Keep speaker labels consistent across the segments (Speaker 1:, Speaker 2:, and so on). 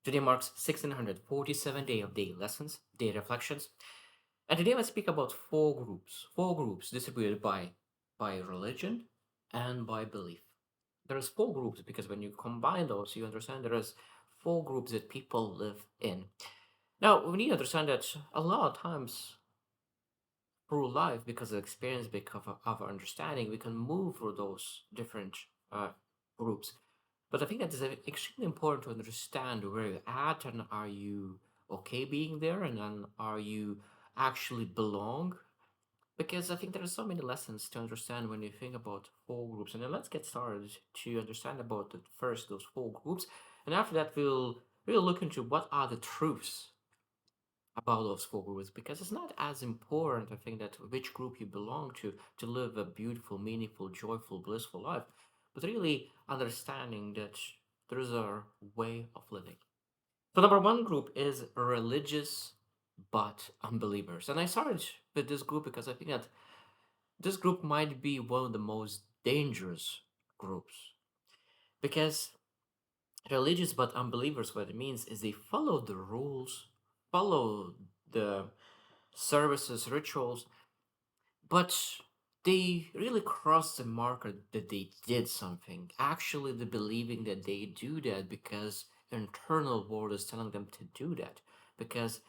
Speaker 1: Today marks 1647 day of daily lessons, day reflections, and today I speak about four groups distributed by religion and by belief. There's four groups because when you combine those, you understand there is four groups that people live in. Now we need to understand that a lot of times through life, because of experience, because of our understanding, we can move through those different uh, groups. But I think that is extremely important to understand where you're at and are you okay being there and then are you actually belong? Because I think there are so many lessons to understand when you think about four groups. And then let's get started to understand about the first those four groups. And after that we'll look into what are the truths about those four groups because it's not as important, I think, that which group you belong to live a beautiful, meaningful, joyful, blissful life, but really understanding that there is a way of living. So number one group is religious but unbelievers. And I started with this group because I think that this group might be one of the most dangerous groups. Because religious but unbelievers, what it means is they follow the rules, follow the services, rituals, but they really cross the marker that they did something. Actually, they're believing that they do that because internal world is telling them to do that because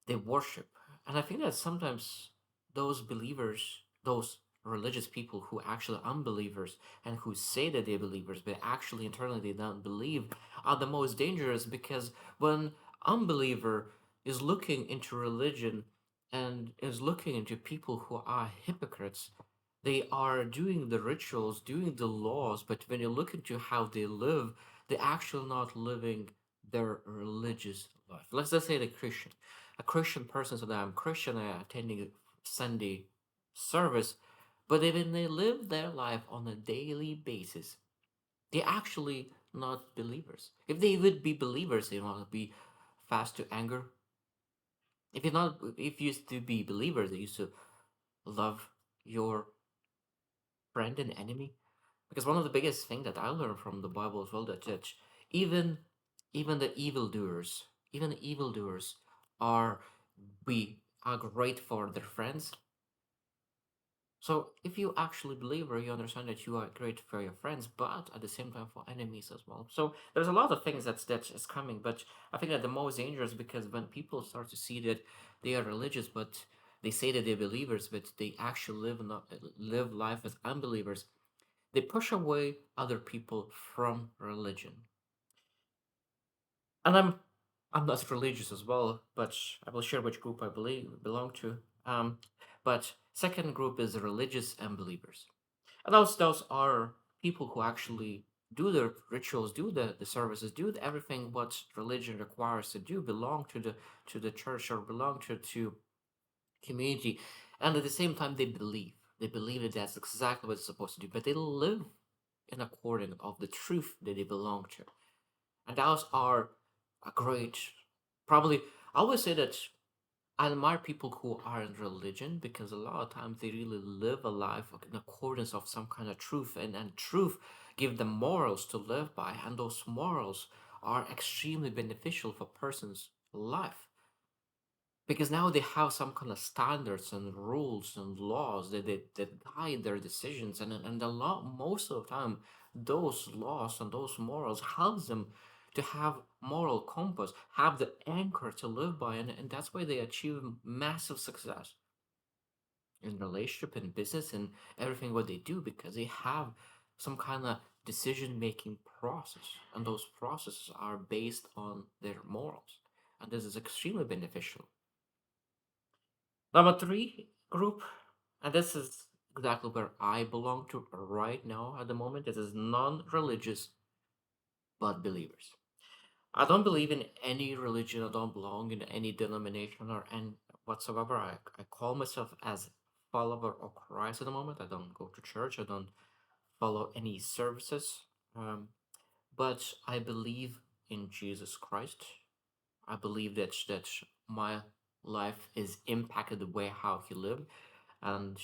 Speaker 1: they worship. And I think that sometimes those believers, those religious people who actually unbelievers and who say that they're believers but actually internally they don't believe are the most dangerous because when unbeliever is looking into religion and is looking into people who are hypocrites, they are doing the rituals, doing the laws, but when you look into how they live, they're actually not living their religious life. Let's just say the Christian. A Christian person, so that I'm Christian, I attending a Sunday service, but when they live their life on a daily basis, they're actually not believers. If they would be believers, they want to be fast to anger. If you used to be believers, they used to love your friend and enemy. Because one of the biggest thing that I learned from the Bible as well that even even the evildoers, even the evildoers are we are great for their friends. So if you actually believe or you understand that you are great for your friends, but at the same time for enemies as well. So there's a lot of things that is coming, but I think that the most dangerous because when people start to see that they are religious, but they say that they're believers, but they actually live life as unbelievers, they push away other people from religion. And I'm not religious as well, but I will share which group I believe belong to. But second group is religious and believers. And those are people who actually do the rituals, do the services, do everything what religion requires to do, belong to the church or belong to community, and at the same time they believe. They believe that that's exactly what it's supposed to do, but they live in accordance of the truth that they belong to. And those are a great, probably, I would say that I admire people who are in religion because a lot of times they really live a life in accordance of some kind of truth and truth give them morals to live by and those morals are extremely beneficial for a person's life because now they have some kind of standards and rules and laws that guide their decisions and a lot most of the time those laws and those morals helps them to have moral compass have the anchor to live by and that's why they achieve massive success in relationship and business and everything what they do because they have some kind of decision making process and those processes are based on their morals and this is extremely beneficial. Number three group, and this is exactly where I belong to right now at the moment. This is non-religious but believers. I don't believe in any religion. I don't belong in any denomination or any whatsoever. I call myself as follower of Christ at the moment. I don't go to church. I don't follow any services. Um, but I believe in Jesus Christ. I believe that my life is impacted the way how he lived and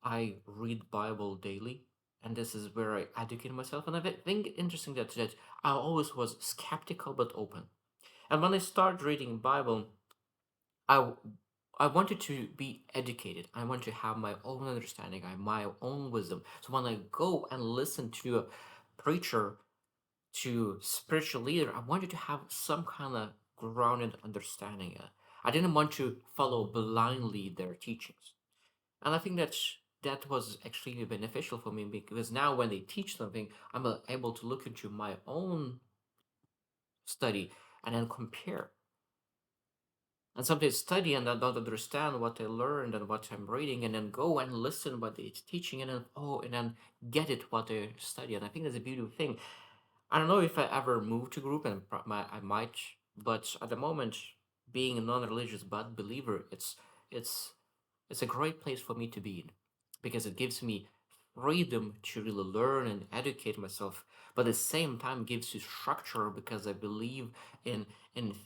Speaker 1: I read Bible daily and this is where I educate myself. And I think interesting that I always was skeptical but open. And when I started reading Bible, I I wanted to be educated. I want to have my own understanding, my own wisdom. So when I go and listen to a preacher, to spiritual leader, I wanted to have some kind of grounded understanding. I didn't want to follow blindly their teachings. And I think that was extremely beneficial for me because now when they teach something, I'm able to look into my own study and then compare. And sometimes study and I don't understand what I learned and what I'm reading, and then go and listen what they're teaching, and then and then get it what they study. And I think that's a beautiful thing. I don't know if I ever move to group, and I might, but at the moment, being a non-religious but believer, it's it's a great place for me to be in because it gives me freedom to really learn and educate myself, but at the same time gives you structure because I believe in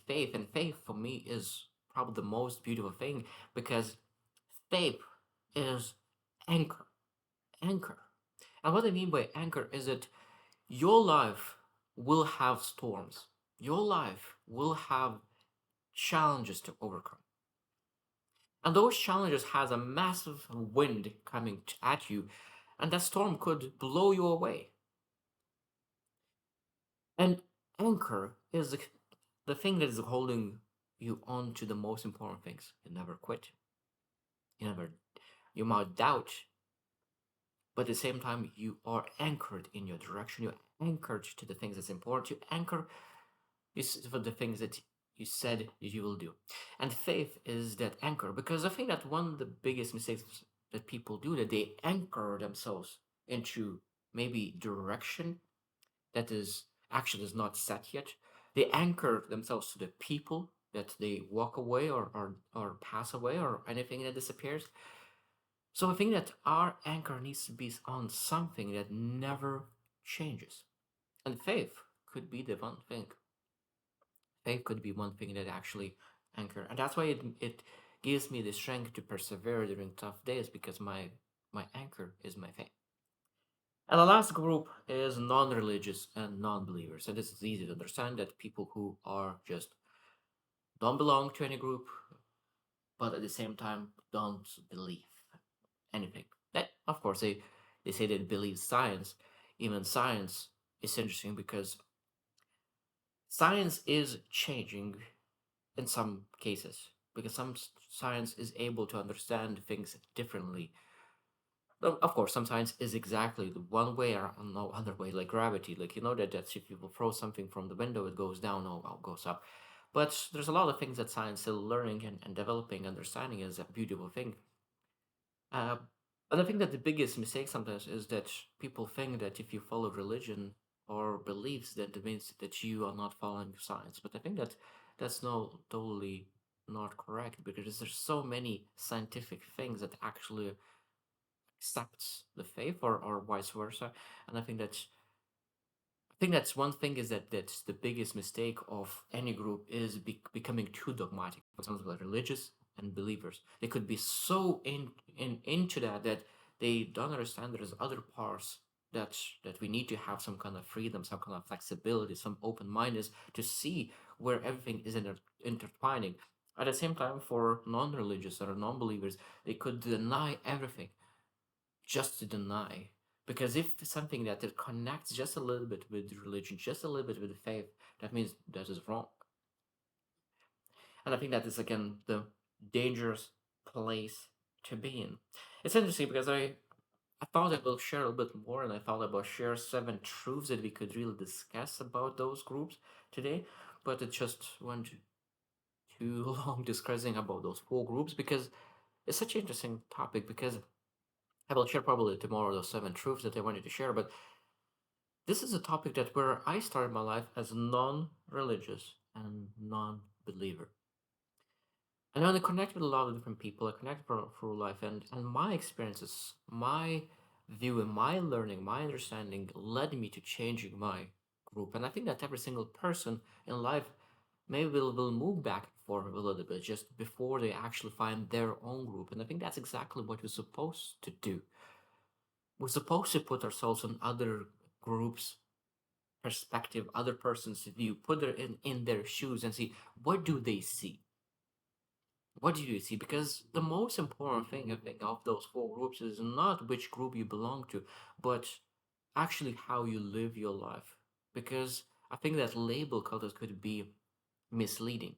Speaker 1: faith, and faith for me is probably the most beautiful thing because faith is anchor, anchor. And what I mean by anchor is that your life will have storms. Your life will have challenges to overcome. And those challenges has a massive wind coming at you, and that storm could blow you away. And anchor is the thing that is holding you on to the most important things. You never quit. You never you might doubt, but at the same time you are anchored in your direction. You're anchored to the things that's important. You anchor is for the things that you said you will do. And faith is that anchor because I think that one of the biggest mistakes that people do that they anchor themselves into maybe direction that is actually is not set yet. They anchor themselves to the people that they walk away or pass away or anything that disappears. So I think that our anchor needs to be on something that never changes. And faith could be the one thing. Faith could be one thing that actually anchor, and that's why it gives me the strength to persevere during tough days because my anchor is my faith. And the last group is non-religious and non-believers, and this is easy to understand that people who are just don't belong to any group, but at the same time don't believe anything. That of course they say they believe science. Even science is interesting because science is changing in some cases because science is able to understand things differently. Of course, some science is exactly the one way or no other way, like gravity. Like you know that if you will throw something from the window, it goes down or well, goes up. But there's a lot of things that science still learning and developing. Understanding is a beautiful thing. Uh, and I think that the biggest mistake sometimes is that people think that if you follow religion or beliefs, that it means that you are not following science. But I think that that's no totally not correct because there's so many scientific things that actually accepts the faith or vice versa. And I think that's one thing is that's the biggest mistake of any group is becoming too dogmatic. For example, like religious and believers, they could be so into that they don't understand there's other parts that we need to have some kind of freedom, some kind of flexibility, some open mindedness to see where everything is intertwining. At the same time, for non-religious or non-believers, they could deny everything just to deny. Because if something that it connects just a little bit with religion, just a little bit with faith, that means that is wrong. And I think that is again the dangerous place to be in. It's interesting because I thought I will share a little bit more, and I thought about share 7 truths that we could really discuss about those groups today, but it just went too long discussing about those 4 groups because it's such an interesting topic because I will share probably tomorrow those 7 truths that I wanted to share, but this is a topic that where I started my life as non-religious and non-believer. And when I connect with a lot of different people, I connect through life and my experiences, my view and my learning, my understanding led me to changing my group. And I think that every single person in life maybe will move back and forth a little bit just before they actually find their own group. And I think that's exactly what we're supposed to do. We're supposed to put ourselves in other groups' perspective, other person's view, put it in their shoes and see what do they see. What do you see? Because the most important thing, I think, of those four groups is not which group you belong to, but actually how you live your life. Because I think that label cultures could be misleading.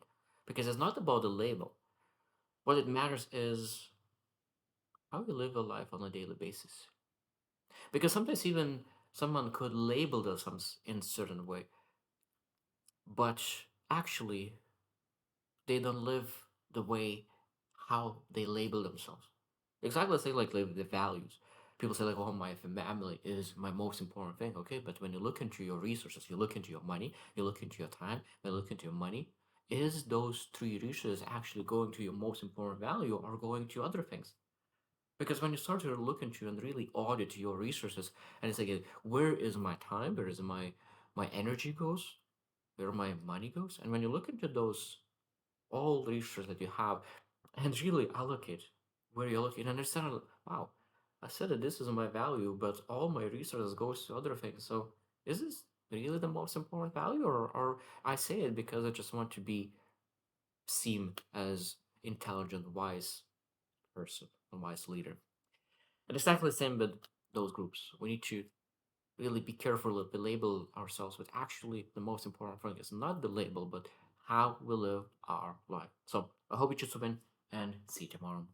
Speaker 1: Because it's not about the label. What it matters is how you live your life on a daily basis. Because sometimes even someone could label themselves in a certain way, but actually they don't live the way how they label themselves. Exactly the same like live the values. People say like, "Oh, my family is my most important thing." Okay, but when you look into your resources, you look into your money, you look into your time, you look into your money. Is those three resources actually going to your most important value or going to other things? Because when you start to look into and really audit your resources, and it's like, where is my time? Where is my energy goes? Where my money goes? And when you look into those all the resources that you have and really allocate where you allocate and understand, wow, I said that this is my value, but all my resources goes to other things. So is this really the most important value, or I say it because I just want to be seen as intelligent, wise person, a wise leader? And exactly the same with those groups. We need to really be careful that we label ourselves with actually the most important thing is not the label, but how we live our life. So I hope you choose to win and see you tomorrow.